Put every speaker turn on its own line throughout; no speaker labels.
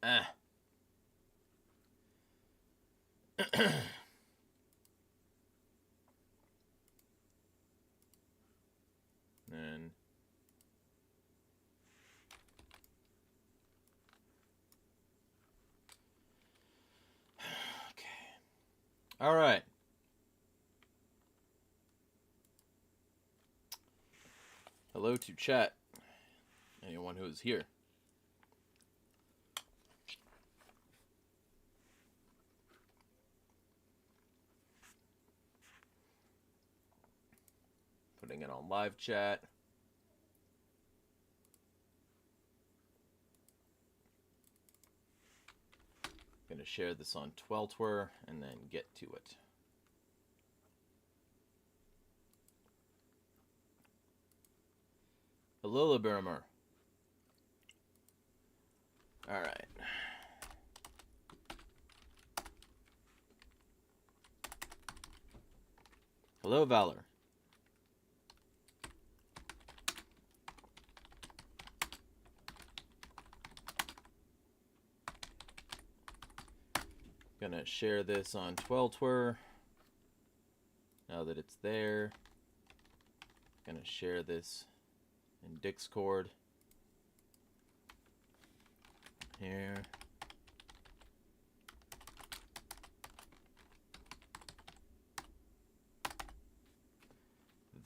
Ah. And okay. All right. Hello to chat. Anyone who is here. Putting it on live chat. I'm going to share this on Tweltwer and then get to it. Hello, Liberimer. All right. Hello, Valor. Gonna share this on Tweltwer. Now that it's there, gonna share this in Discord. Here.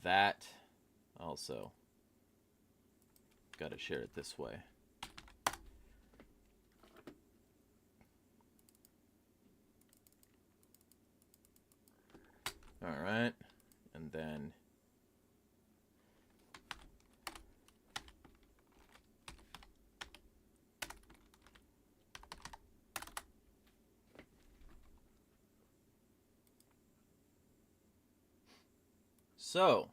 That also. Gotta share it this way. Alright. And then so,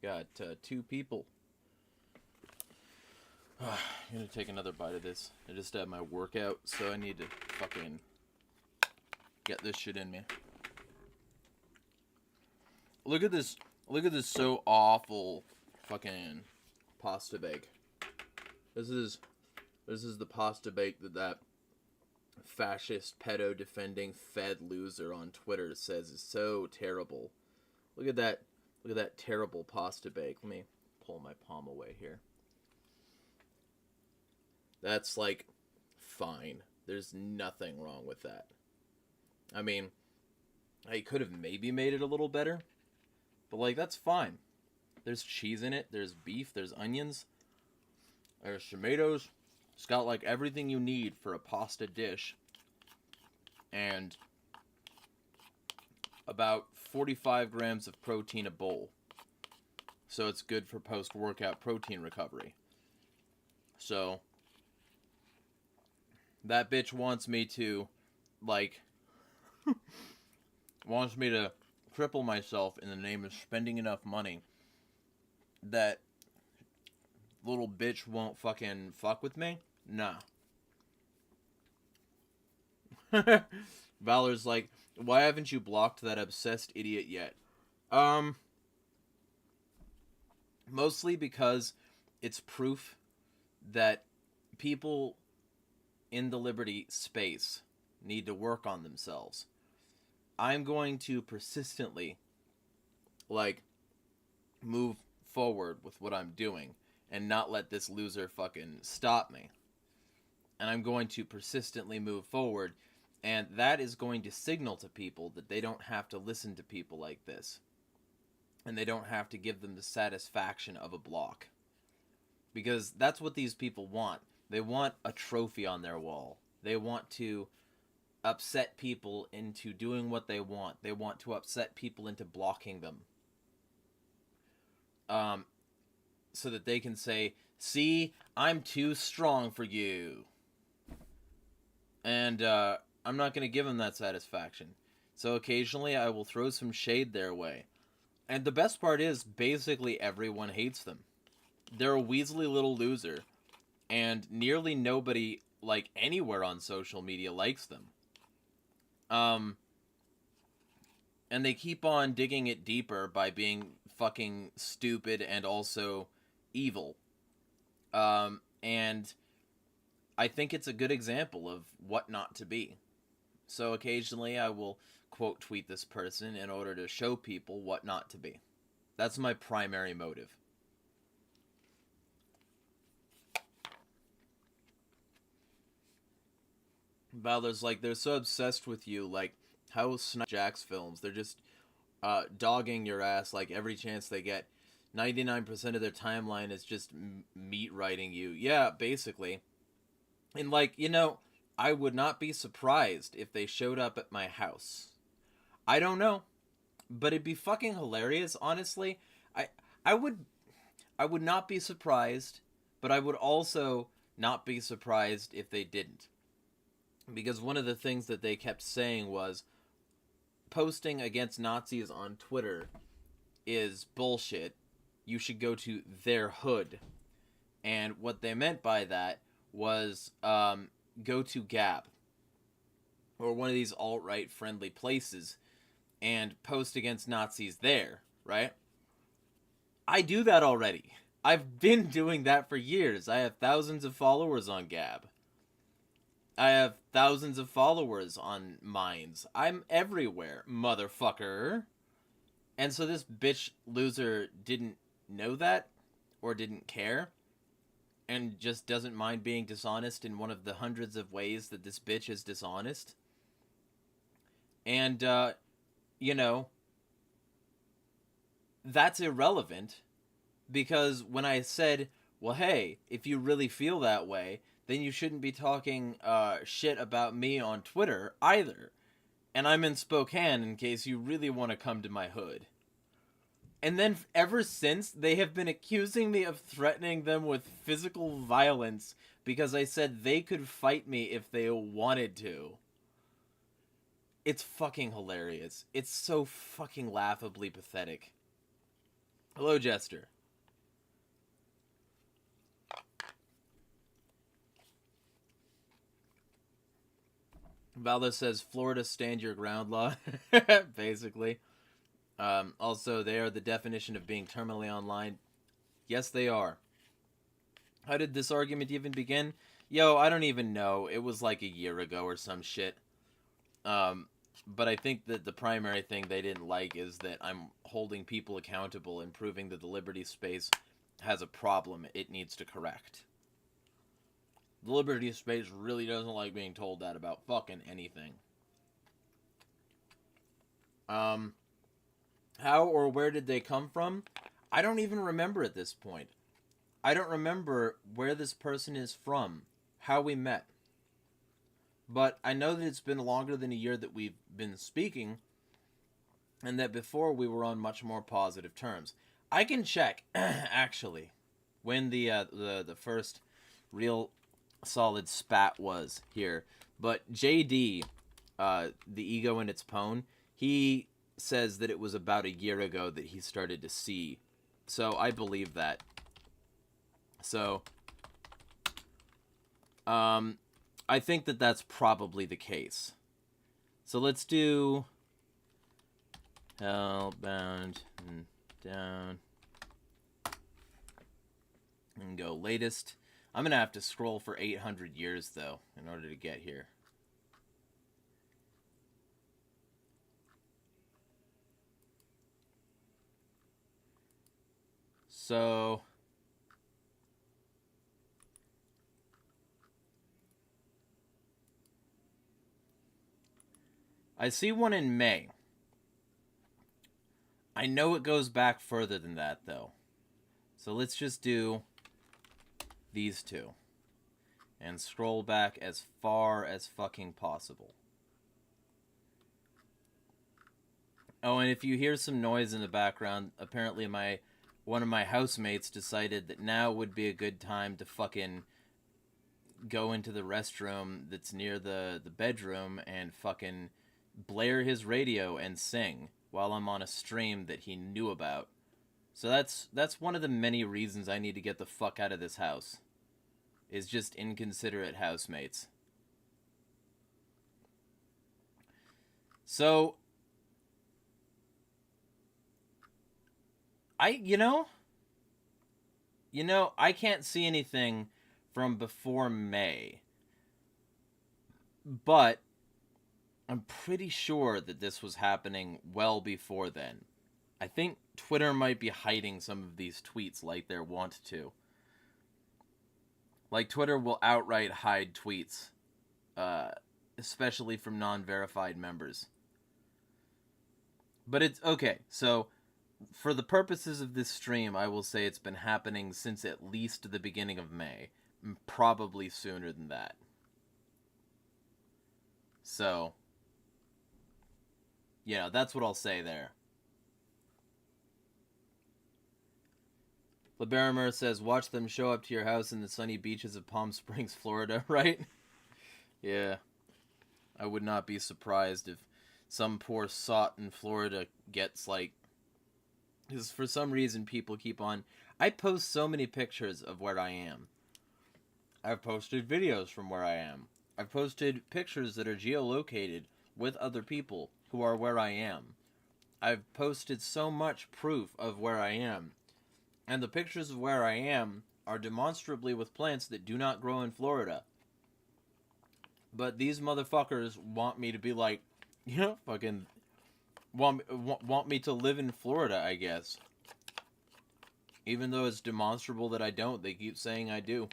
got 2 people. I'm gonna take another bite of this. I just had my workout, so I need to fucking get this shit in me. Look at this so awful fucking pasta bake. This is the pasta bake that fascist pedo defending Fed loser on Twitter says is so terrible. Look at that terrible pasta bake. Let me pull my palm away here. That's like fine. There's nothing wrong with that. I mean, I could have maybe made it a little better, but like that's fine. There's cheese in it, there's beef, there's onions, there's tomatoes. It's got like everything you need for a pasta dish. And about 45 grams of protein a bowl. So it's good for post-workout protein recovery. So that bitch wants me to, like, wants me to cripple myself in the name of spending enough money that little bitch won't fucking fuck with me? Nah. Valor's like, why haven't you blocked that obsessed idiot yet? Mostly because it's proof that people in the Liberty space need to work on themselves. I'm going to persistently, like, move forward with what I'm doing and not let this loser fucking stop me. And I'm going to persistently move forward, and that is going to signal to people that they don't have to listen to people like this. And they don't have to give them the satisfaction of a block. Because that's what these people want. They want a trophy on their wall. They want to upset people into doing what they want. They want to upset people into blocking them. So that they can say, see, I'm too strong for you. And I'm not going to give them that satisfaction. So occasionally I will throw some shade their way. And the best part is, basically everyone hates them. They're a weaselly little loser. And nearly nobody, like, anywhere on social media likes them. And they keep on digging it deeper by being fucking stupid and also evil. And I think it's a good example of what not to be. So occasionally I will quote tweet this person in order to show people what not to be. That's my primary motive. Balor's like, they're so obsessed with you, like, how Sniper Jack's films, they're just dogging your ass like every chance they get. 99% of their timeline is just meat writing you. Yeah, basically. And like, you know, I would not be surprised if they showed up at my house. I don't know, but it'd be fucking hilarious, honestly. I I would I would not be surprised, but I would also not be surprised if they didn't. Because one of the things that they kept saying was posting against Nazis on Twitter is bullshit. You should go to their hood. And what they meant by that was go to Gab or one of these alt-right friendly places and post against Nazis there, right? I do that already. I've been doing that for years. I have thousands of followers on Gab. I have thousands of followers on Minds. I'm everywhere, motherfucker. And so this bitch loser didn't know that or didn't care and just doesn't mind being dishonest in one of the hundreds of ways that this bitch is dishonest. And, you know, that's irrelevant because when I said, well, hey, if you really feel that way, then you shouldn't be talking shit about me on Twitter either. And I'm in Spokane in case you really want to come to my hood. And then ever since, they have been accusing me of threatening them with physical violence because I said they could fight me if they wanted to. It's fucking hilarious. It's so fucking laughably pathetic. Hello, Jester. Valda says, Florida stand your ground law. Basically. Also, they are the definition of being terminally online. Yes, they are. How did this argument even begin? Yo, I don't even know. It was like a year ago or some shit. But I think that the primary thing they didn't like is that I'm holding people accountable and proving that the Liberty space has a problem it needs to correct. The Liberty space really doesn't like being told that about fucking anything. How or where did they come from? I don't even remember at this point. I don't remember where this person is from, how we met. But I know that it's been longer than a year that we've been speaking, and that before we were on much more positive terms. I can check, actually, when the first real solid spat was here. But JD, the ego in its pwn, he says that it was about a year ago that he started to see. So I believe that. So, I think that that's probably the case. So let's do hellbound and down and go latest. I'm gonna have to scroll for 800 years though in order to get here. So I see one in May. I know it goes back further than that, though. So let's just do these two. And scroll back as far as fucking possible. Oh, and if you hear some noise in the background, apparently one of my housemates decided that now would be a good time to fucking go into the restroom that's near the bedroom and fucking blare his radio and sing while I'm on a stream that he knew about. So that's one of the many reasons I need to get the fuck out of this house. Is just inconsiderate housemates. So I can't see anything from before May. But I'm pretty sure that this was happening well before then. I think Twitter might be hiding some of these tweets like they're wont to. Like, Twitter will outright hide tweets, especially from non-verified members. But it's okay. So, for the purposes of this stream, I will say it's been happening since at least the beginning of May. Probably sooner than that. So, yeah, that's what I'll say there. LeBarimer says, watch them show up to your house in the sunny beaches of Palm Springs, Florida, right? Yeah. I would not be surprised if some poor sot in Florida gets, like... Because for some reason people keep on... I post so many pictures of where I am. I've posted videos from where I am. I've posted pictures that are geolocated with other people who are where I am. I've posted so much proof of where I am. And the pictures of where I am are demonstrably with plants that do not grow in Florida. But these motherfuckers want me to be like, you know, fucking... Want me to live in Florida, I guess. Even though it's demonstrable that I don't, they keep saying I do.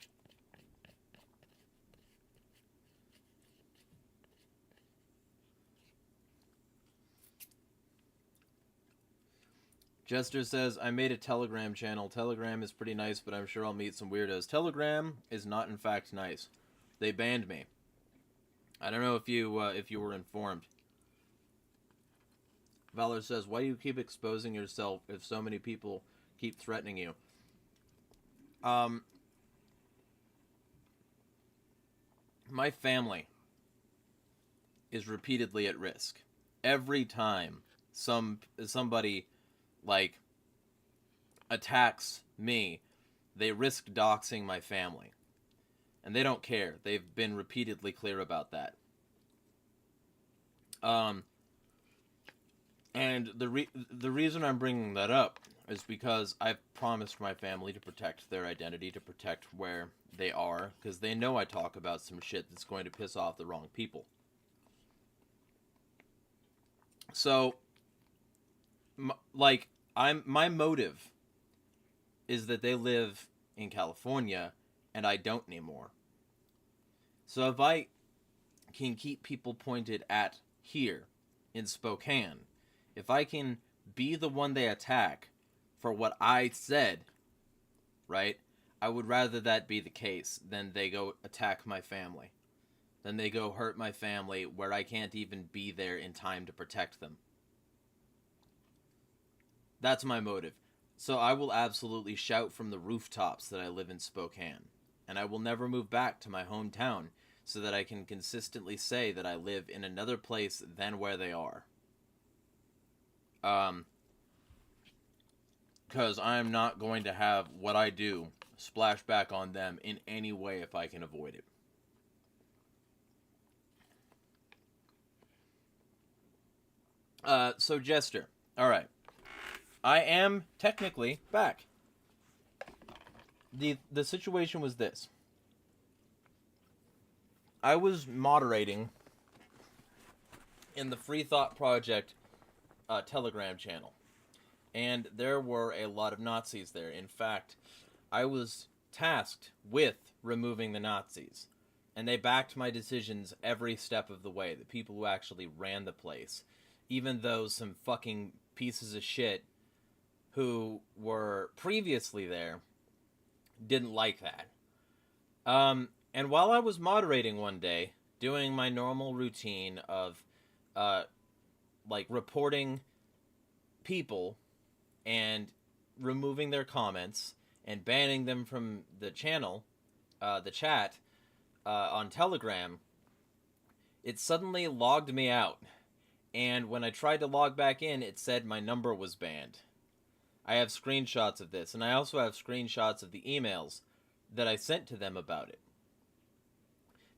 Jester says, I made a Telegram channel. Telegram is pretty nice, but I'm sure I'll meet some weirdos. Telegram is not, in fact, nice. They banned me. I don't know if you were informed. Valor says, why do you keep exposing yourself if so many people keep threatening you? My family is repeatedly at risk. Every time somebody, like, attacks me, they risk doxing my family. And they don't care. They've been repeatedly clear about that. And the reason I'm bringing that up is because I've promised my family to protect their identity, to protect where they are, because they know I talk about some shit that's going to piss off the wrong people. So, my motive is that they live in California and I don't anymore. So if I can keep people pointed at here in Spokane, if I can be the one they attack for what I said, right, I would rather that be the case than they go attack my family. Then they go hurt my family where I can't even be there in time to protect them. That's my motive. So I will absolutely shout from the rooftops that I live in Spokane. And I will never move back to my hometown so that I can consistently say that I live in another place than where they are. Because I'm not going to have what I do splash back on them in any way if I can avoid it. So Jester. Alright. I am technically back. The situation was this. I was moderating in the Free Thought Project Telegram channel. And there were a lot of Nazis there. In fact, I was tasked with removing the Nazis. And they backed my decisions every step of the way. The people who actually ran the place. Even though some fucking pieces of shit who were previously there didn't like that. And while I was moderating one day, doing my normal routine of, like, reporting people and removing their comments and banning them from the channel, the chat, on Telegram, it suddenly logged me out. And when I tried to log back in, it said my number was banned. I have screenshots of this, and I also have screenshots of the emails that I sent to them about it.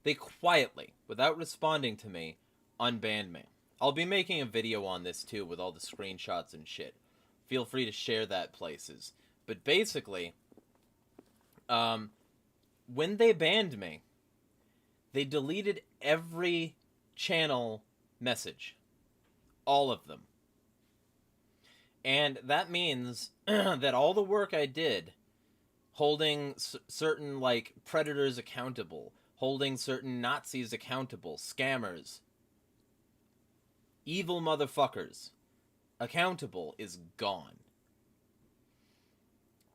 They quietly, without responding to me, unbanned me. I'll be making a video on this too with all the screenshots and shit. Feel free to share that places. But basically, when they banned me, they deleted every channel message. All of them. And that means that all the work I did holding certain, like, predators accountable, holding certain Nazis accountable, scammers, evil motherfuckers accountable is gone.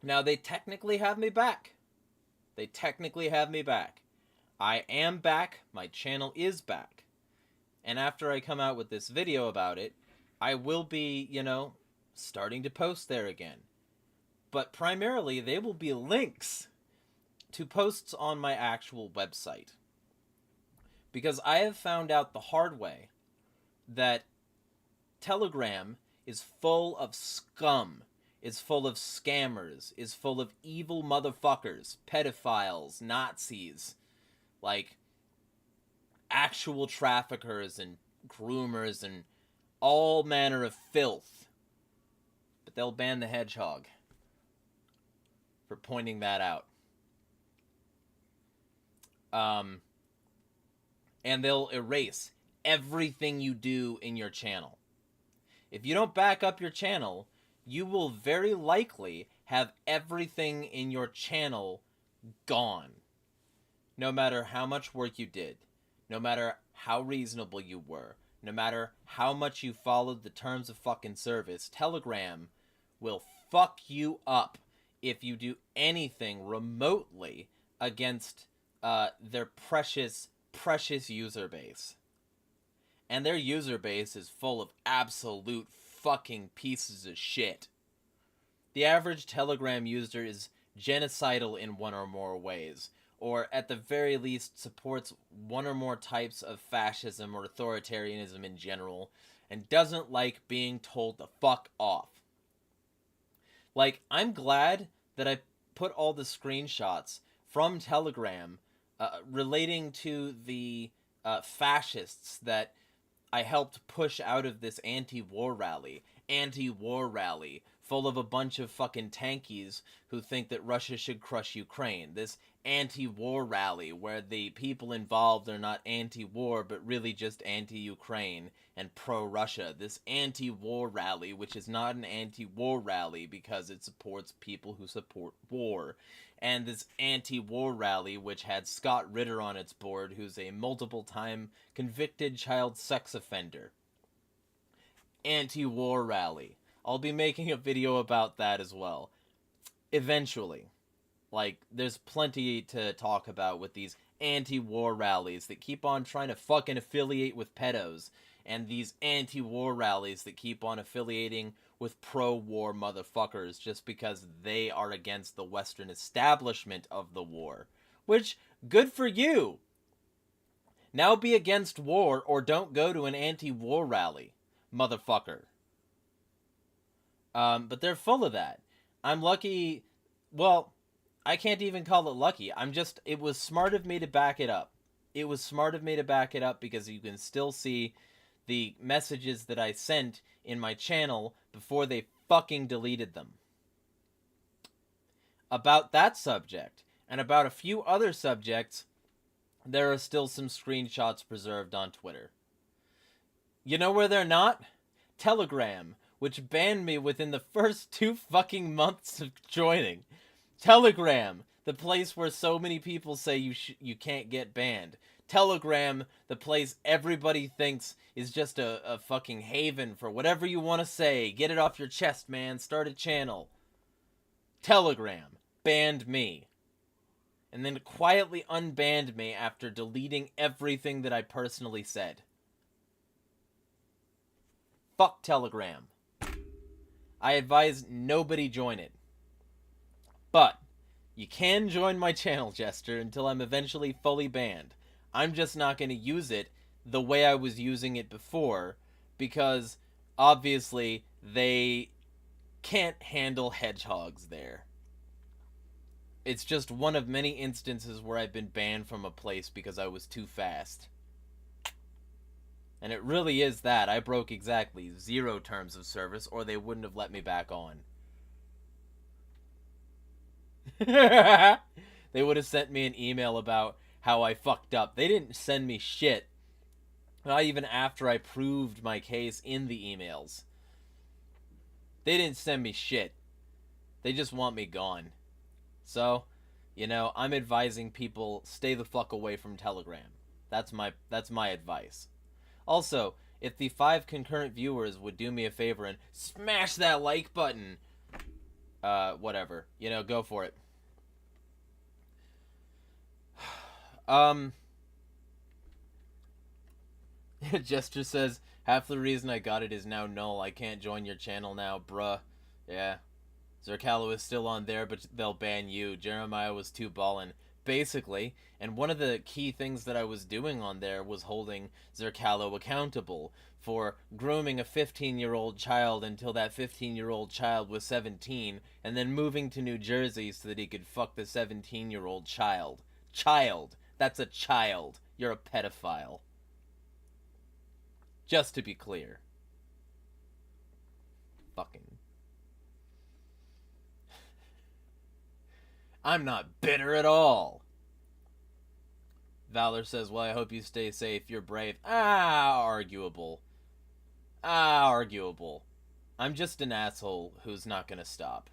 Now, they technically have me back. They technically have me back. I am back. My channel is back. And after I come out with this video about it, I will be, you know, starting to post there again. But primarily, they will be links to posts on my actual website. Because I have found out the hard way that Telegram is full of scum, is full of scammers, is full of evil motherfuckers, pedophiles, Nazis, like actual traffickers and groomers and all manner of filth. But they'll ban the hedgehog for pointing that out. And they'll erase everything you do in your channel. If you don't back up your channel, you will very likely have everything in your channel gone. No matter how much work you did, no matter how reasonable you were, no matter how much you followed the terms of fucking service, Telegram will fuck you up if you do anything remotely against their precious user base. And their user base is full of absolute fucking pieces of shit. The average Telegram user is genocidal in one or more ways, or at the very least supports one or more types of fascism or authoritarianism in general, and doesn't like being told to fuck off. Like, I'm glad that I put all the screenshots from Telegram relating to the fascists that I helped push out of this anti-war rally, full of a bunch of fucking tankies who think that Russia should crush Ukraine. This anti-war rally where the people involved are not anti-war, but really just anti-Ukraine and pro-Russia. This anti-war rally, which is not an anti-war rally because it supports people who support war. And this anti-war rally, which had Scott Ritter on its board, who's a multiple-time convicted child sex offender. Anti-war rally. I'll be making a video about that as well. Eventually. Like, there's plenty to talk about with these anti-war rallies that keep on trying to fucking affiliate with pedos, and these anti-war rallies that keep on affiliating with pro-war motherfuckers just because they are against the Western establishment of the war. Which, good for you! Now be against war or don't go to an anti-war rally, motherfucker. But they're full of that. I'm lucky, well, I can't even call it lucky. It was smart of me to back it up. It was smart of me to back it up because you can still see the messages that I sent in my channel before they fucking deleted them. About that subject, and about a few other subjects, there are still some screenshots preserved on Twitter. You know where they're not? Telegram, which banned me within the first 2 fucking months of joining. Telegram, the place where so many people say you can't get banned. Telegram, the place everybody thinks is just a fucking haven for whatever you want to say. Get it off your chest, man. Start a channel. Telegram banned me. And then quietly unbanned me after deleting everything that I personally said. Fuck Telegram. I advise nobody join it. But you can join my channel, Jester, until I'm eventually fully banned. I'm just not going to use it the way I was using it before, because obviously they can't handle hedgehogs there. It's just one of many instances where I've been banned from a place because I was too fast. And it really is that. I broke exactly 0 terms of service, or they wouldn't have let me back on. They would have sent me an email about how I fucked up. They didn't send me shit. Not even after I proved my case in the emails. They didn't send me shit. They just want me gone. So, you know, I'm advising people stay the fuck away from Telegram. That's my advice. Also, if the 5 concurrent viewers would do me a favor and smash that like button, whatever, you know, go for it. Jester says, half the reason I got it is now null. I can't join your channel now, bruh. Yeah. Zerkalo is still on there, but they'll ban you. Jeremiah was too ballin'. Basically, and one of the key things that I was doing on there was holding Zerkalo accountable for grooming a 15-year-old child until that 15-year-old child was 17, and then moving to New Jersey so that he could fuck the 17-year-old child. Child. That's a child. You're a pedophile. Just to be clear. Fucking. I'm not bitter at all. Valor says, well, I hope you stay safe. You're brave. Arguable. Arguable. I'm just an asshole who's not gonna stop.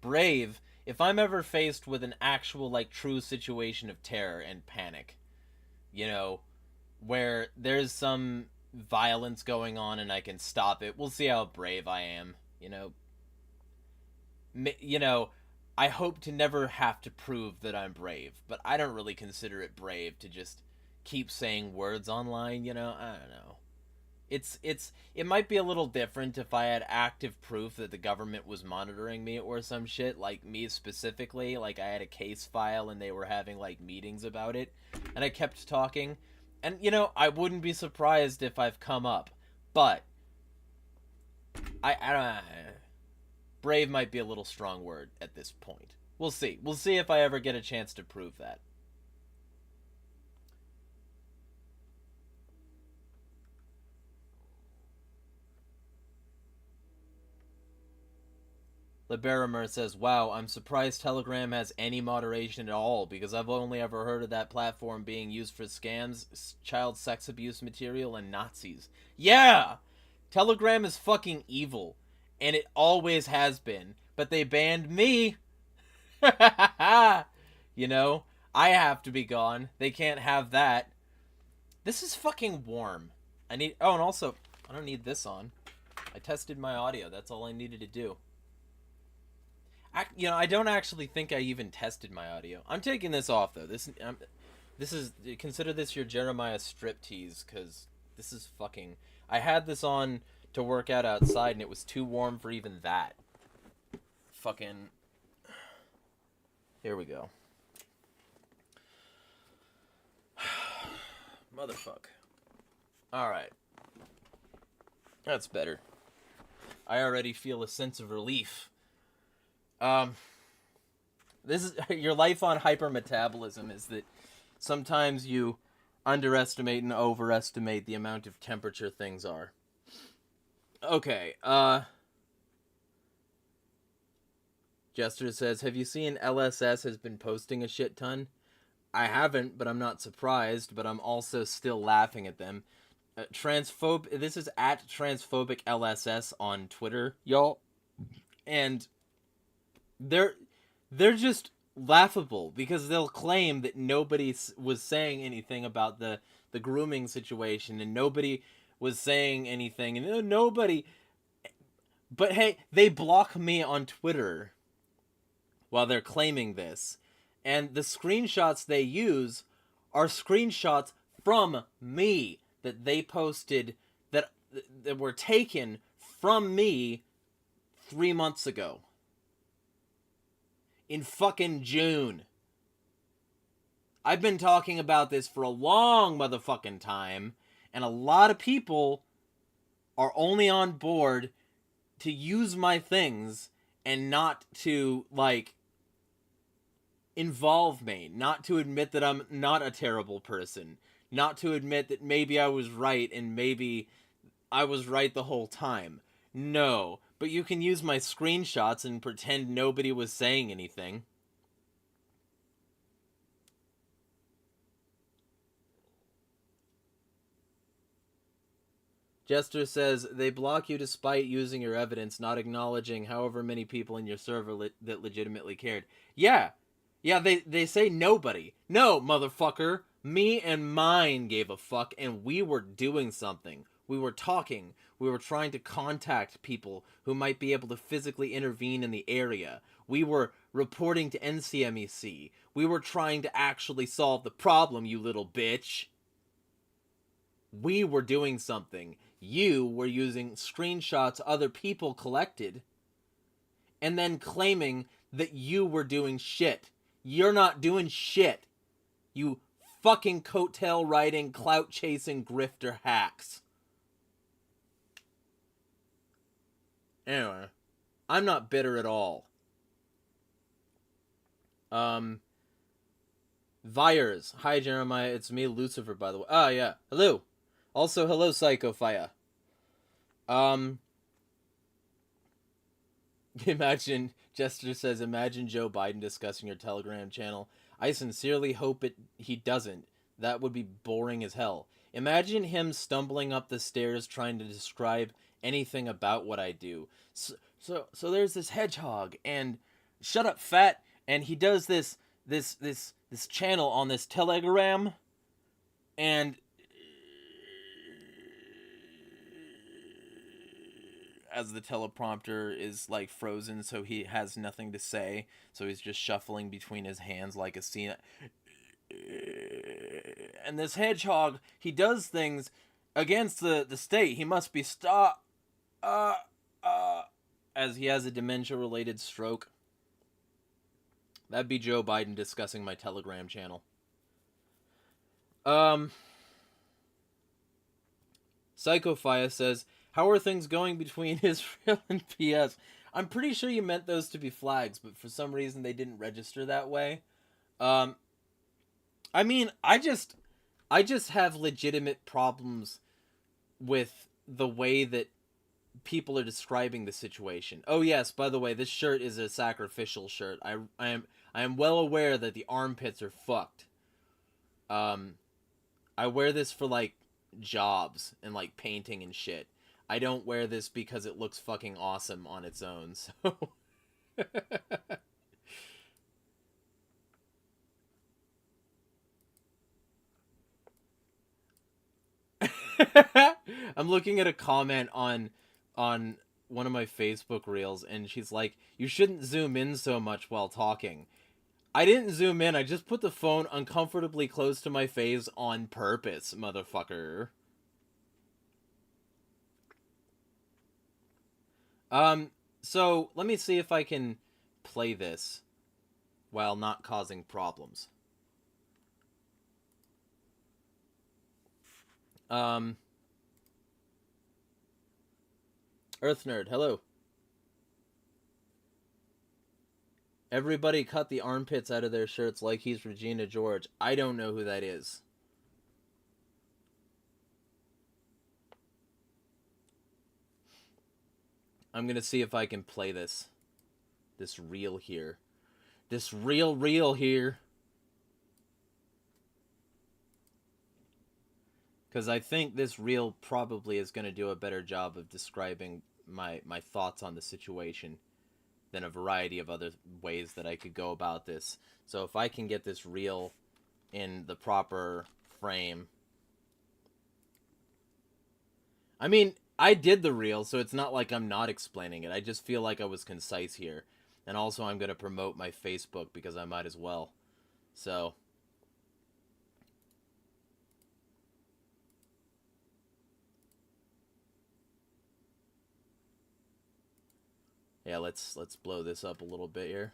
Brave, if I'm ever faced with an actual, like, true situation of terror and panic, you know, where there's some violence going on and I can stop it, we'll see how brave I am, you know. I hope to never have to prove that I'm brave, but I don't really consider it brave to just keep saying words online, you know? I don't know. It might be a little different if I had active proof that the government was monitoring me or some shit, like me specifically, like I had a case file and they were having, like, meetings about it, and I kept talking, and, you know, I wouldn't be surprised if I've come up, but I don't. Brave might be a little strong word at this point. We'll see. We'll see if I ever get a chance to prove that. Liberamer says, wow, I'm surprised Telegram has any moderation at all, because I've only ever heard of that platform being used for scams, child sex abuse material, and Nazis. Yeah! Telegram is fucking evil. And it always has been. But they banned me. You know? I have to be gone. They can't have that. This is fucking warm. I need... Oh, and also, I don't need this on. I tested my audio. That's all I needed to do. I don't actually think I even tested my audio. I'm taking this off, though. This is... Consider this your Jeremiah striptease, because this is fucking... I had this on to work out outside, and it was too warm for even that. Fucking... Here we go. Motherfuck. Alright. That's better. I already feel a sense of relief. This is... Your life on hypermetabolism is that sometimes you underestimate and overestimate the amount of temperature things are. Okay, Jester says, have you seen LSS has been posting a shit ton? I haven't, but I'm not surprised, but I'm also still laughing at them. This is at transphobic LSS on Twitter, y'all. And they're just laughable, because they'll claim that nobody was saying anything about the grooming situation, and nobody was saying anything, and nobody... But hey, they block me on Twitter while they're claiming this. And the screenshots they use are screenshots from me that they posted that were taken from me 3 months ago. In fucking June. I've been talking about this for a long motherfucking time, and a lot of people are only on board to use my things and not to, like, involve me, not to admit that I'm not a terrible person, not to admit that maybe I was right and maybe I was right the whole time. No, but you can use my screenshots and pretend nobody was saying anything. Jester says, they block you despite using your evidence, not acknowledging however many people in your server that legitimately cared. Yeah. Yeah, they say nobody. No, motherfucker. Me and mine gave a fuck, and we were doing something. We were talking. We were trying to contact people who might be able to physically intervene in the area. We were reporting to NCMEC. We were trying to actually solve the problem, you little bitch. We were doing something. You were using screenshots other people collected and then claiming that you were doing shit. You're not doing shit. You fucking coattail riding, clout chasing grifter hacks. Anyway, I'm not bitter at all. Vires. Hi, Jeremiah. It's me, Lucifer, by the way. Ah, yeah. Hello. Also, hello, Psychophia. Imagine, Jester says, imagine Joe Biden discussing your Telegram channel. I sincerely hope he doesn't. That would be boring as hell. Imagine him stumbling up the stairs trying to describe anything about what I do. So there's this hedgehog, and shut up, fat, and he does this channel on this Telegram, and as the teleprompter is like frozen, so he has nothing to say, so he's just shuffling between his hands like a scene. And this hedgehog, he does things against the state. He must be as he has a dementia-related stroke. That'd be Joe Biden discussing my Telegram channel. Psychophia says, how are things going between Israel and PS? I'm pretty sure you meant those to be flags, but for some reason they didn't register that way. I mean, I just have legitimate problems with the way that people are describing the situation. Oh yes, by the way, this shirt is a sacrificial shirt. I am well aware that the armpits are fucked. I wear this for like jobs and like painting and shit. I don't wear this because it looks fucking awesome on its own. So I'm looking at a comment on one of my Facebook reels, and she's like, you shouldn't zoom in so much while talking. I didn't zoom in, I just put the phone uncomfortably close to my face on purpose, motherfucker. So let me see if I can play this while not causing problems. Earth Nerd, hello. Everybody cut the armpits out of their shirts like he's Regina George. I don't know who that is. I'm gonna see if I can play this reel here. This reel here. Because I think this reel probably is going to do a better job of describing my thoughts on the situation than a variety of other ways that I could go about this. So if I can get this reel in the proper frame. I mean, I did the reel, so it's not like I'm not explaining it. I just feel like I was concise here. And also I'm going to promote my Facebook because I might as well. So yeah, let's blow this up a little bit here.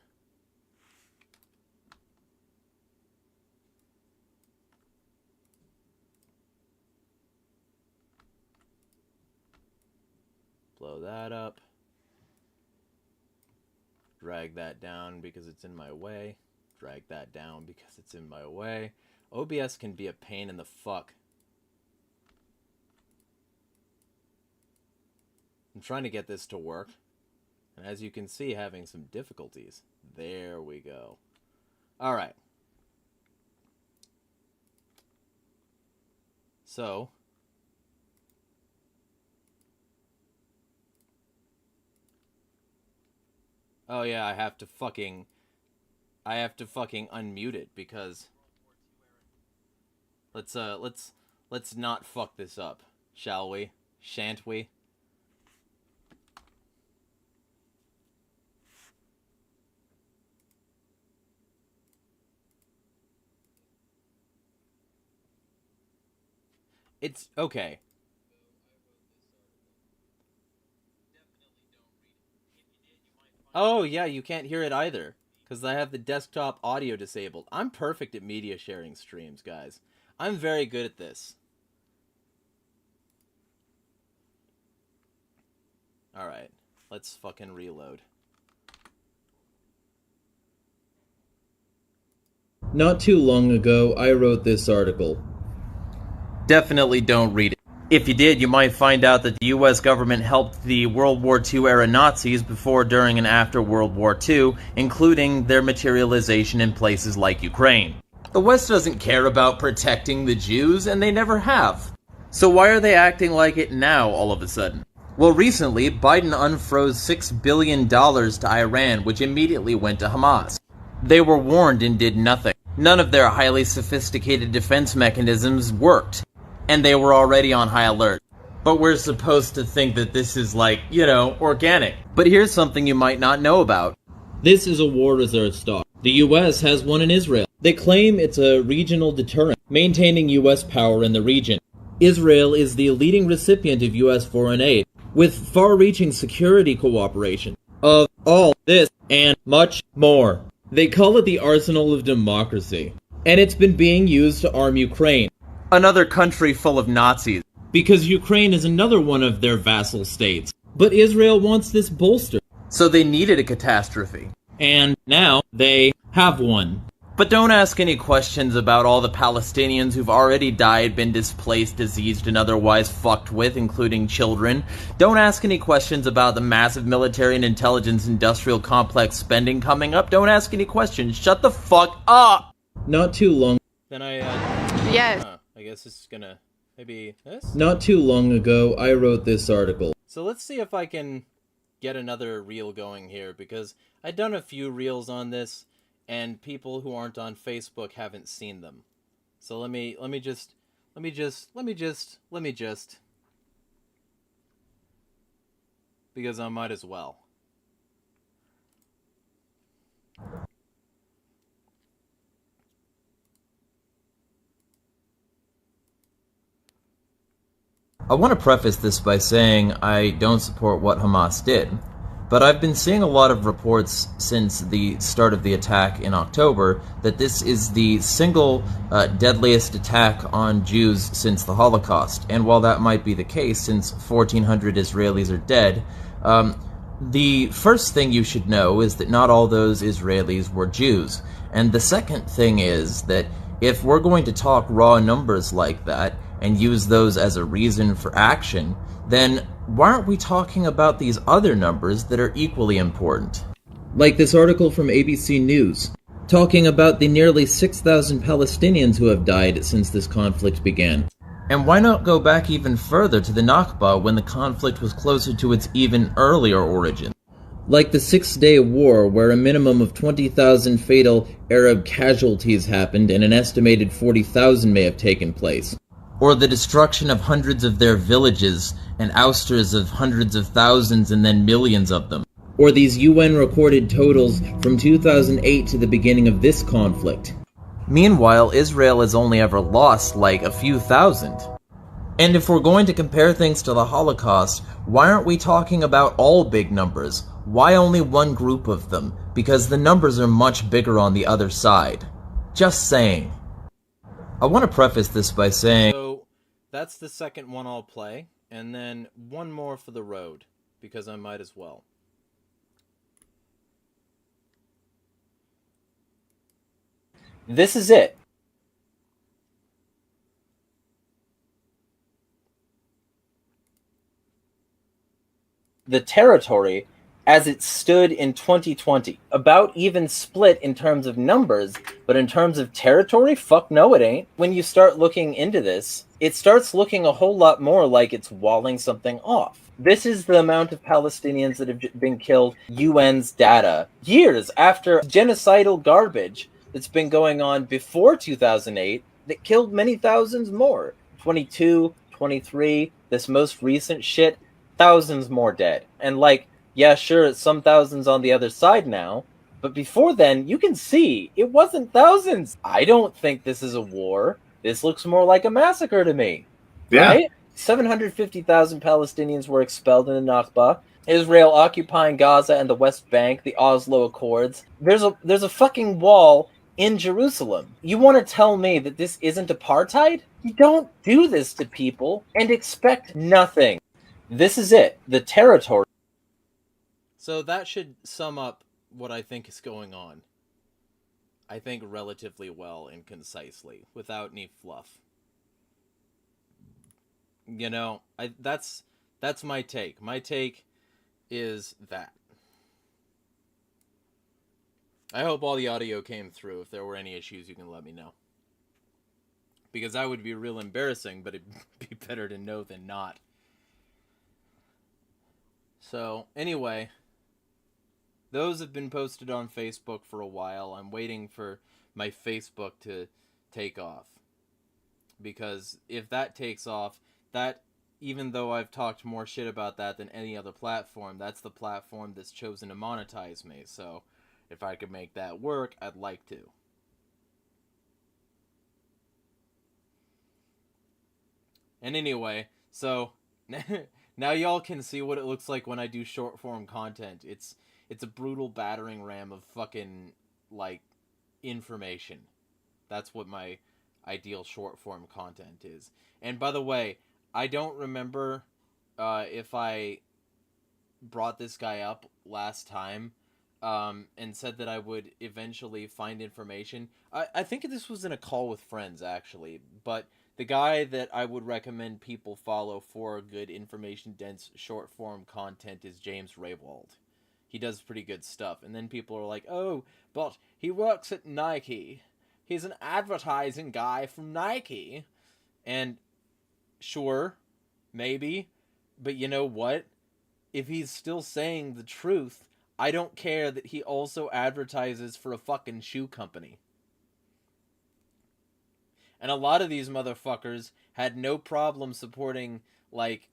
Blow that up. Drag that down because it's in my way. Drag that down because it's in my way. OBS can be a pain in the fuck. I'm trying to get this to work. And as you can see, having some difficulties. There we go. Alright. So, Oh yeah, I have to fucking unmute it because let's not fuck this up, shall we? Shan't we? It's okay. Oh yeah, you can't hear it either because I have the desktop audio disabled. I'm perfect at media sharing streams, guys. I'm very good at this. Alright, let's fucking reload. Not too long ago, I wrote this article. Definitely don't read it. If you did, you might find out that the US government helped the World War II era Nazis before, during, and after World War II, including their materialization in places like Ukraine. The West doesn't care about protecting the Jews, and they never have. So why are they acting like it now, all of a sudden? Well, recently, Biden unfroze $6 billion to Iran, which immediately went to Hamas. They were warned and did nothing. None of their highly sophisticated defense mechanisms worked, and they were already on high alert. But we're supposed to think that this is like, organic. But here's something you might not know about. This is a war reserve stock. The US has one in Israel. They claim it's a regional deterrent, maintaining US power in the region. Israel is the leading recipient of US foreign aid, with far-reaching security cooperation. Of all this and much more. They call it the arsenal of democracy. And it's been being used to arm Ukraine, another country full of Nazis, because Ukraine is another one of their vassal states. But Israel wants this bolstered. So they needed a catastrophe. And now they have one. But don't ask any questions about all the Palestinians who've already died, been displaced, diseased, and otherwise fucked with, including children. Don't ask any questions about the massive military and intelligence industrial complex spending coming up. Don't ask any questions. Shut the fuck up! Not too long. Then
Yes.
I guess this is gonna... maybe this?
Not too long ago, I wrote this article.
So let's see if I can get another reel going here, because I've done a few reels on this, and people who aren't on Facebook haven't seen them. So let me just, because I might as well.
I want to preface this by saying I don't support what Hamas did, but I've been seeing a lot of reports since the start of the attack in October that this is the single deadliest attack on Jews since the Holocaust. And while that might be the case, since 1,400 Israelis are dead, the first thing you should know is that not all those Israelis were Jews. And the second thing is that if we're going to talk raw numbers like that and use those as a reason for action, then why aren't we talking about these other numbers that are equally important?
Like this article from ABC News, talking about the nearly 6,000 Palestinians who have died since this conflict began.
And why not go back even further to the Nakba when the conflict was closer to its even earlier origin?
Like the Six-Day War, where a minimum of 20,000 fatal Arab casualties happened and an estimated 40,000 may have taken place.
Or the destruction of hundreds of their villages and ousters of hundreds of thousands and then millions of them.
Or these UN recorded totals from 2008 to the beginning of this conflict.
Meanwhile, Israel has only ever lost like a few thousand. And if we're going to compare things to the Holocaust, why aren't we talking about all big numbers? Why only one group of them? Because the numbers are much bigger on the other side. Just saying. I want to preface this by saying...
So, that's the second one I'll play, and then one more for the road, because I might as well. This is it. The territory
as it stood in 2020. About even split in terms of numbers, but in terms of territory, fuck no it ain't. When you start looking into this, it starts looking a whole lot more like it's walling something off. This is the amount of Palestinians that have been killed, UN's data, years after genocidal garbage that's been going on before 2008 that killed many thousands more. 22, 23, this most recent shit, thousands more dead. And like, yeah, sure, some thousands on the other side now, but before then, you can see it wasn't thousands. I don't think this is a war. This looks more like a massacre to me.
Yeah.
Right? 750,000 Palestinians were expelled in the Nakba. Israel occupying Gaza and the West Bank, the Oslo Accords. There's a fucking wall in Jerusalem. You want to tell me that this isn't apartheid? You don't do this to people and expect nothing. This is it. The territory.
So that should sum up what I think is going on. I think relatively well and concisely, without any fluff. You know, that's my take. My take is that. I hope all the audio came through. If there were any issues, you can let me know. Because that would be real embarrassing, but it'd be better to know than not. So, anyway, those have been posted on Facebook for a while. I'm waiting for my Facebook to take off. Because if that takes off, that, even though I've talked more shit about that than any other platform, that's the platform that's chosen to monetize me. So, if I could make that work, I'd like to. And anyway, so now y'all can see what it looks like when I do short form content. It's a brutal battering ram of fucking, like, information. That's what my ideal short form content is. And by the way, I don't remember if I brought this guy up last time and said that I would eventually find information. I think this was in a call with friends, actually. But the guy that I would recommend people follow for good information-dense short-form content is James Raywald. He does pretty good stuff. And then people are like, oh, but he works at Nike. He's an advertising guy from Nike. And sure, maybe. But you know what? If he's still saying the truth, I don't care that he also advertises for a fucking shoe company. And a lot of these motherfuckers had no problem supporting, like,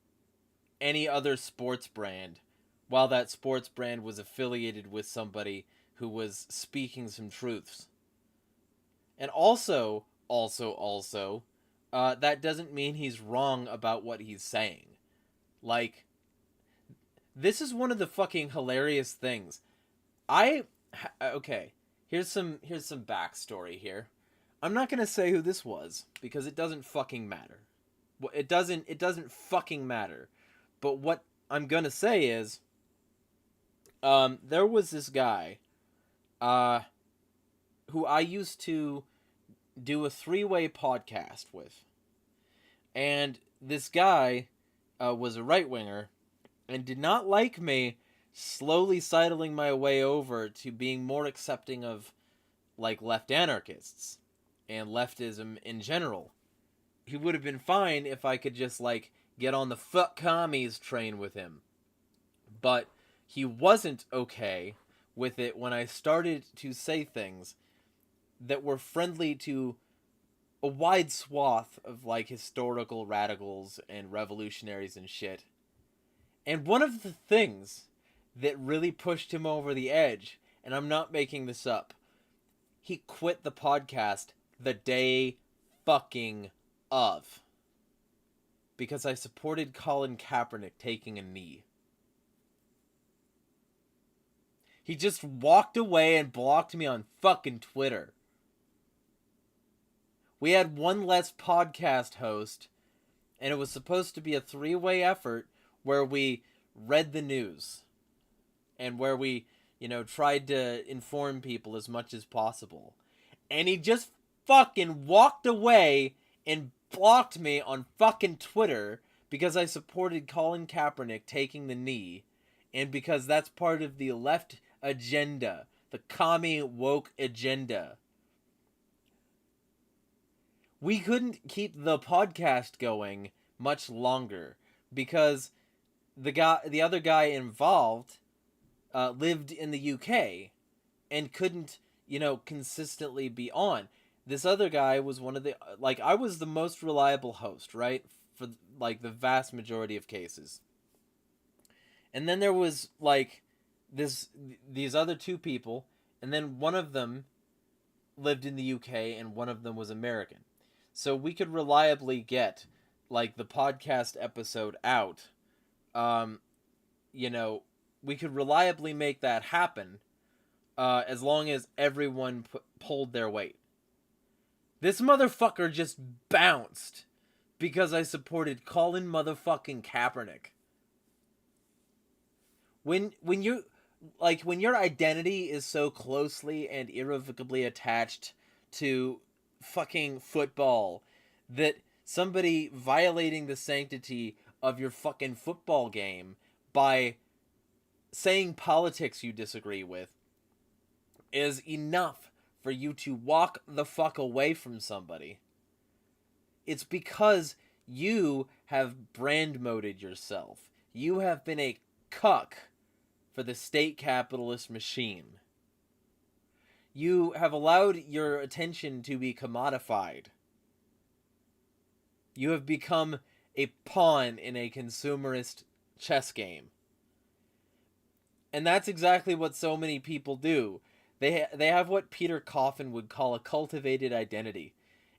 any other sports brand, while that sports brand was affiliated with somebody who was speaking some truths. And also, that doesn't mean he's wrong about what he's saying. Like, this is one of the fucking hilarious things. Okay, here's some backstory here. I'm not gonna say who this was, because it doesn't fucking matter. It doesn't fucking matter. But what I'm gonna say is, there was this guy, who I used to do a 3-way podcast with. And this guy, was a right-winger, and did not like me slowly sidling my way over to being more accepting of, like, left anarchists and leftism in general. He would have been fine if I could just, like, get on the fuck commies train with him. But he wasn't okay with it when I started to say things that were friendly to a wide swath of, like, historical radicals and revolutionaries and shit. And one of the things that really pushed him over the edge, and I'm not making this up, he quit the podcast the day fucking of. Because I supported Colin Kaepernick taking a knee. He just walked away and blocked me on fucking Twitter. We had one less podcast host, and it was supposed to be a 3-way effort where we read the news and where we, tried to inform people as much as possible. And he just fucking walked away and blocked me on fucking Twitter because I supported Colin Kaepernick taking the knee And because that's part of the left agenda, the commie woke agenda, we couldn't keep the podcast going much longer because the other guy involved lived in the UK and couldn't, consistently be on. This other guy was one of the, I was the most reliable host, right? For, the vast majority of cases. And then there was, these other two people, and then one of them lived in the UK and one of them was American. So we could reliably get, the podcast episode out. We could reliably make that happen as long as everyone pulled their weight. This motherfucker just bounced because I supported Colin motherfucking Kaepernick. When you when your identity is so closely and irrevocably attached to fucking football that somebody violating the sanctity of your fucking football game by saying politics you disagree with is enough for you to walk the fuck away from somebody, it's because you have brand moded yourself. You have been a cuck for the state capitalist machine. You have allowed your attention to be commodified. You have become a pawn in a consumerist chess game. And that's exactly what so many people do. They have what Peter Coffin would call a cultivated identity.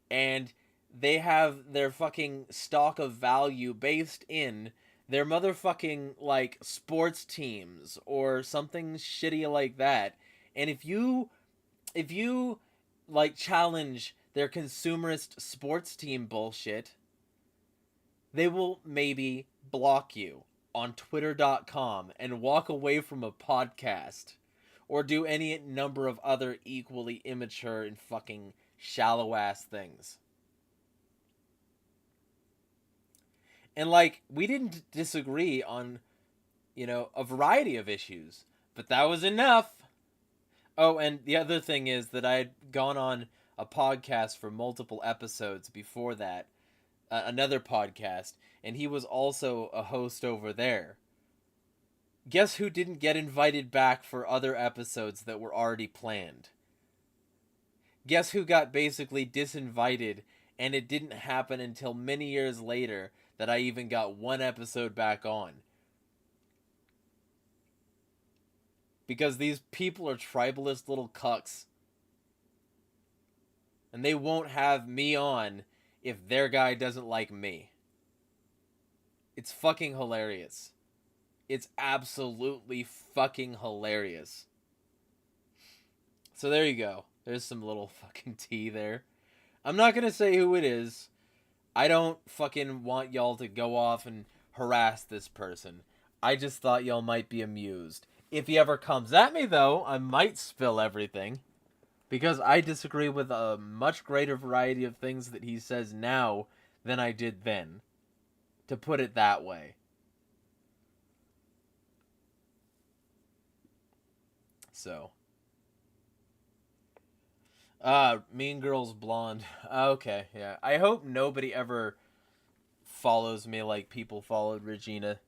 And they have their fucking stock of value based in their motherfucking, sports teams or something shitty like that. And if you challenge their consumerist sports team bullshit, they will maybe block you on twitter.com and walk away from a podcast or do any number of other equally immature and fucking shallow ass things. And we didn't disagree on, a variety of issues, but that was enough. Oh, and the other thing is that I had gone on a podcast for multiple episodes before that, another podcast, and he was also a host over there. Guess who didn't get invited back for other episodes that were already planned? Guess who got basically disinvited, and it didn't happen until many years later that I even got one episode back on? Because these people are tribalist little cucks. And they won't have me on if their guy doesn't like me. It's fucking hilarious. It's absolutely fucking hilarious. So there you go. There's some little fucking tea there. I'm not gonna say who it is. I don't fucking want y'all to go off and harass this person. I just thought y'all might be amused. If he ever comes at me, though, I might spill everything. Because I disagree with a much greater variety of things that he says now than I did then. To put it that way. So. Mean Girls Blonde. Okay, yeah. I hope nobody ever follows me like people followed Regina.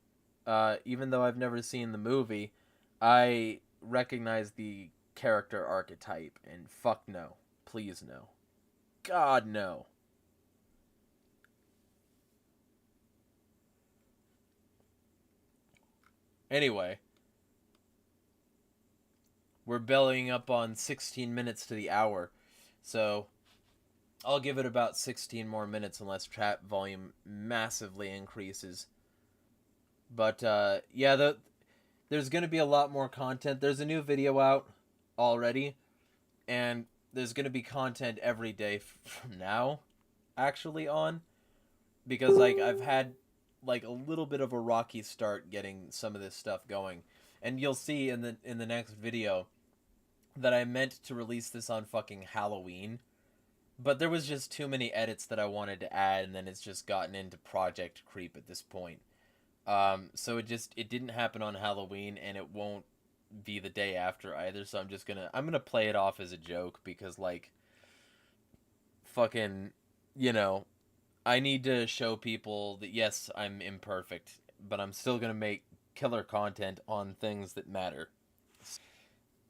Even though I've never seen the movie, I recognize the character archetype, and fuck no. Please no. God no. Anyway. We're bellying up on 16 minutes to the hour. So, I'll give it about 16 more minutes unless chat volume massively increases. But, yeah, there's going to be a lot more content. There's a new video out already. And there's going to be content every day from now, actually, on. Because, I've had, a little bit of a rocky start getting some of this stuff going. And you'll see in the next video that I meant to release this on fucking Halloween. But there was just too many edits that I wanted to add, and then it's just gotten into project creep at this point. So it didn't happen on Halloween, and it won't be the day after either. So I'm gonna play it off as a joke because like fucking, you know, I need to show people that yes, I'm imperfect, but I'm still gonna make killer content on things that matter.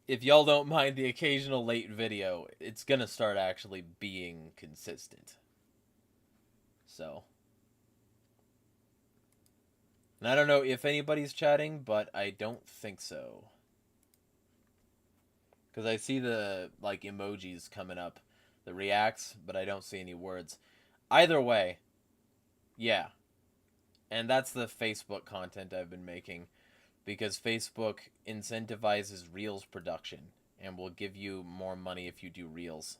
If y'all don't mind the occasional late video, it's gonna start actually being consistent. So, and I don't know if anybody's chatting, but I don't think so. Because I see the like emojis coming up, the reacts, but I don't see any words. Either way, yeah. And that's the Facebook content I've been making because Facebook incentivizes Reels production and will give you more money if you do Reels.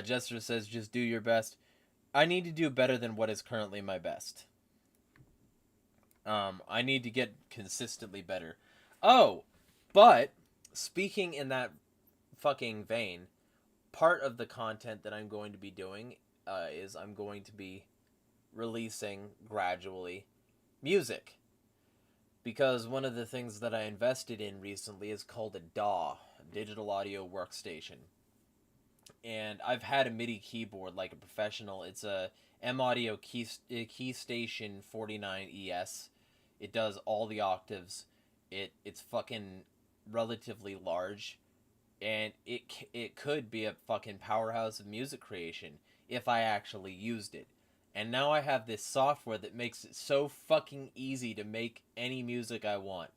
Jester says, just do your best. I need to do better than what is currently my best. I need to get consistently better. Oh, but speaking in that fucking vein, part of the content that I'm going to be doing is I'm going to be releasing gradually music. Because one of the things that I invested in recently is called a DAW, Digital Audio Workstation. And I've had a MIDI keyboard like a professional. It's a M-Audio Keystation 49ES. It does all the octaves. It's fucking relatively large. And it could be a fucking powerhouse of music creation if I actually used it. And now I have this software that makes it so fucking easy to make any music I want.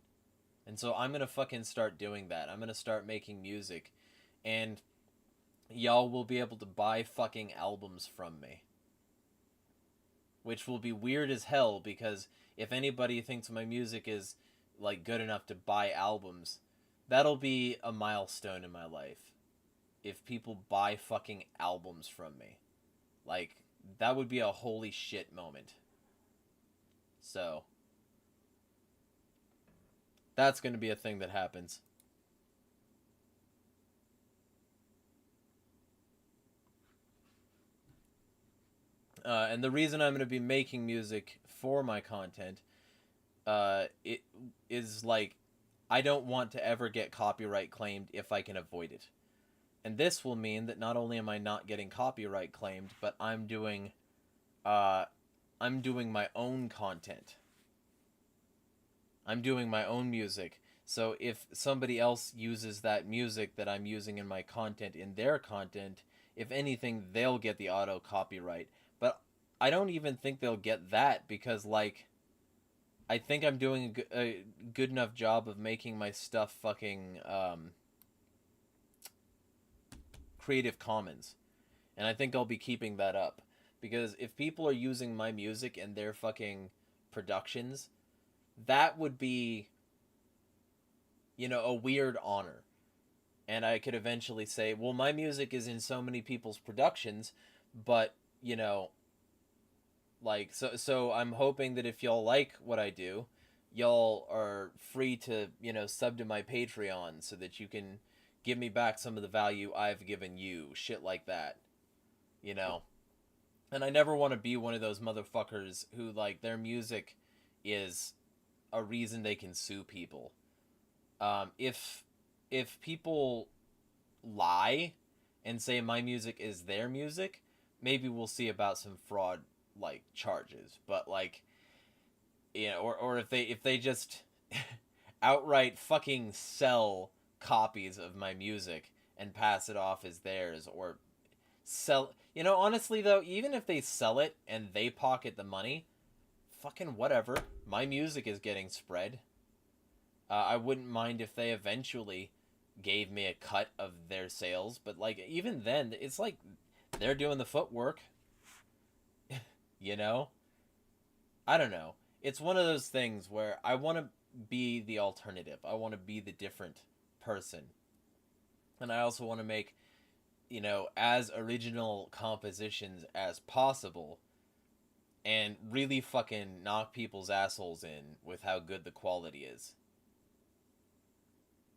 And so I'm gonna fucking start doing that. I'm gonna start making music. And y'all will be able to buy fucking albums from me. Which will be weird as hell because if anybody thinks my music is like good enough to buy albums, that'll be a milestone in my life. If people buy fucking albums from me. Like, that would be a holy shit moment. So, that's going to be a thing that happens. And the reason I'm going to be making music for my content, it is like, I don't want to ever get copyright claimed if I can avoid it. And this will mean that not only am I not getting copyright claimed, but I'm doing my own content. I'm doing my own music. So if somebody else uses that music that I'm using in my content in their content, if anything, they'll get the auto copyright. But I don't even think they'll get that because, like, I think I'm doing a good enough job of making my stuff fucking Creative Commons. And I think I'll be keeping that up. Because if people are using my music in their fucking productions, that would be, you know, a weird honor. And I could eventually say, well, my music is in so many people's productions, but, you know, like, so I'm hoping that if y'all like what I do, y'all are free to, you know, sub to my Patreon so that you can give me back some of the value I've given you. Shit like that. You know? And I never want to be one of those motherfuckers who, like, their music is a reason they can sue people. If people lie and say my music is their music, maybe we'll see about some fraud like charges. But like, you know, or if they just outright fucking sell copies of my music and pass it off as theirs, or sell, you know, honestly though, even if they sell it and they pocket the money, fucking whatever. My music is getting spread. I wouldn't mind if they eventually gave me a cut of their sales, but like even then, it's like they're doing the footwork. You know? I don't know. It's one of those things where I want to be the alternative. I want to be the different person. And I also want to make, you know, as original compositions as possible and really fucking knock people's assholes in with how good the quality is.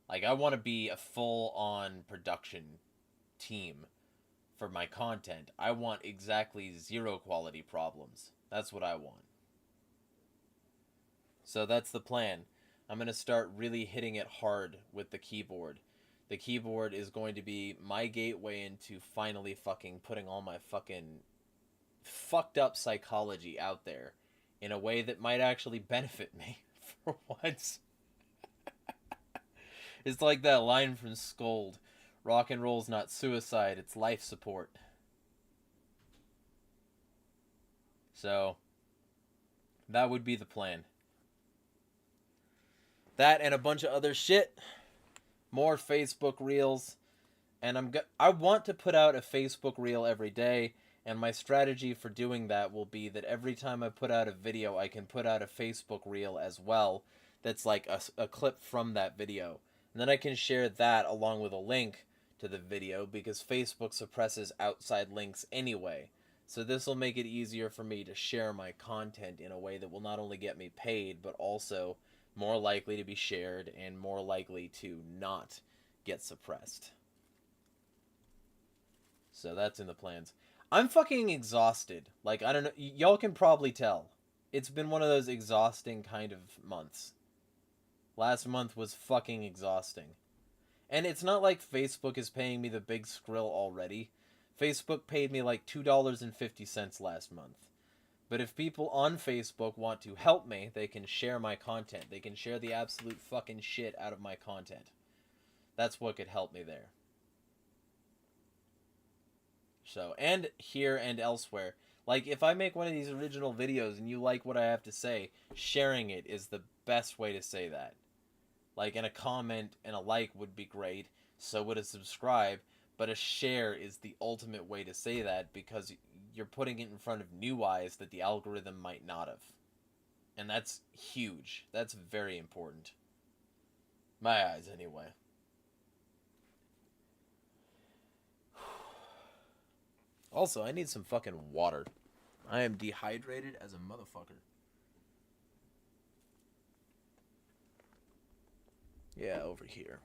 Like, I want to be a full-on production team for my content. I want exactly 0 quality problems. That's what I want. So that's the plan. I'm going to start really hitting it hard with the keyboard. The keyboard is going to be my gateway into finally fucking putting all my fucking fucked up psychology out there in a way that might actually benefit me for once. It's like that line from Scold. Rock and roll's not suicide, it's life support. So, that would be the plan. That and a bunch of other shit. More Facebook reels. And I want to put out a Facebook reel every day. And my strategy for doing that will be that every time I put out a video, I can put out a Facebook reel as well. That's like a clip from that video. And then I can share that along with a link to the video, because Facebook suppresses outside links anyway. So this will make it easier for me to share my content in a way that will not only get me paid, but also more likely to be shared and more likely to not get suppressed. So that's in the plans. I'm fucking exhausted. Like, I don't know. Y'all can probably tell. It's been one of those exhausting kind of months. Last month was fucking exhausting. And it's not like Facebook is paying me the big skrill already. Facebook paid me like $2.50 last month. But if people on Facebook want to help me, they can share my content. They can share the absolute fucking shit out of my content. That's what could help me there. So, and here and elsewhere. Like, if I make one of these original videos and you like what I have to say, sharing it is the best way to say that. Like, and a comment and a like would be great, so would a subscribe, but a share is the ultimate way to say that, because you're putting it in front of new eyes that the algorithm might not have. And that's huge. That's very important. My eyes, anyway. Also, I need some fucking water. I am dehydrated as a motherfucker. Yeah, over here.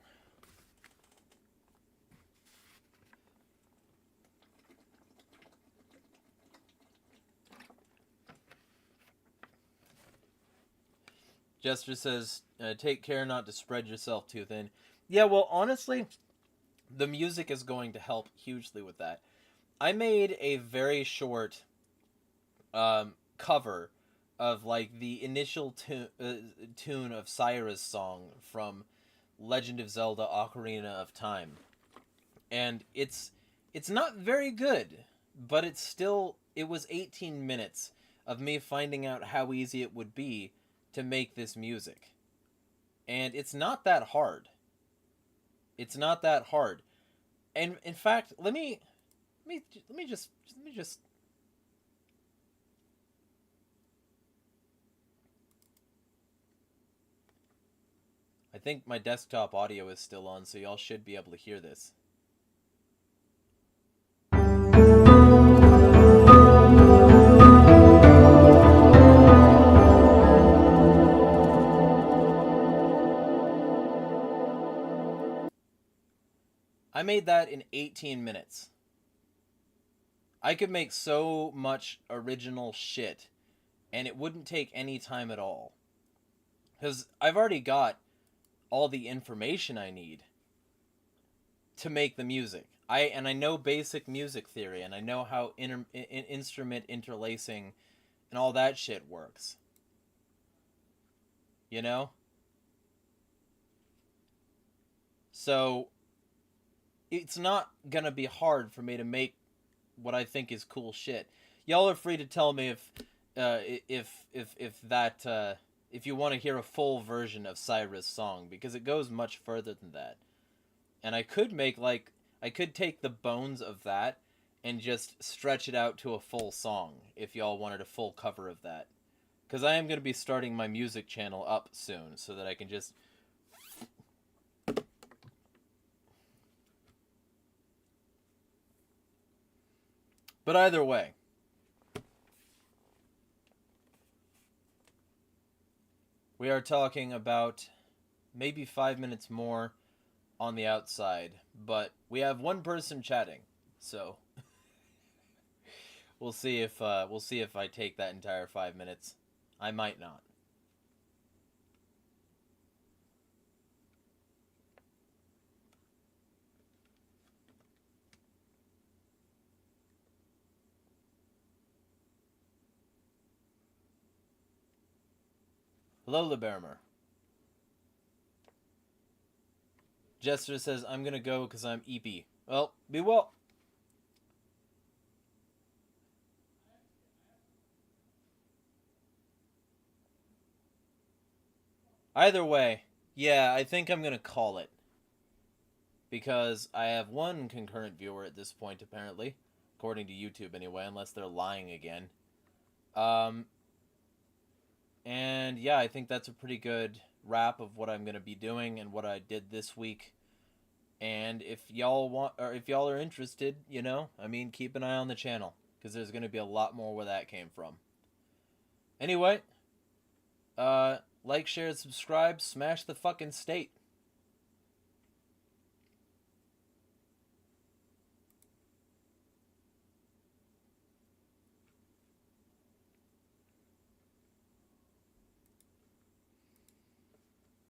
Jester says, take care not to spread yourself too thin. Yeah, well, honestly, the music is going to help hugely with that. I made a very short cover of, like, the initial tune of Cyrus' song from Legend of Zelda Ocarina of Time. And it's not very good, but it was 18 minutes of me finding out how easy it would be to make this music. And it's not that hard. It's not that hard. And in fact, let me just I think my desktop audio is still on, so y'all should be able to hear this. I made that in 18 minutes. I could make so much original shit, and it wouldn't take any time at all. Because I've already got all the information I need to make the music. I know basic music theory, and I know how instrument interlacing and all that shit works. You know? So it's not gonna be hard for me to make what I think is cool shit. Y'all are free to tell me if you want to hear a full version of Cyrus' song, because it goes much further than that. And I could take the bones of that and just stretch it out to a full song if y'all wanted a full cover of that. Because I am going to be starting my music channel up soon, so that I can just... But either way, we are talking about maybe 5 minutes more on the outside, but we have one person chatting, so we'll see if I take that entire 5 minutes. I might not. Hello, LeBermer. Jester says, I'm gonna go because I'm EP. Well, be well. Either way, yeah, I think I'm gonna call it. Because I have one concurrent viewer at this point, apparently. According to YouTube, anyway, unless they're lying again. And yeah, I think that's a pretty good wrap of what I'm gonna be doing and what I did this week. And if y'all want, or if y'all are interested, you know, I mean, keep an eye on the channel, because there's gonna be a lot more where that came from. Anyway, like, share, subscribe, smash the fucking state.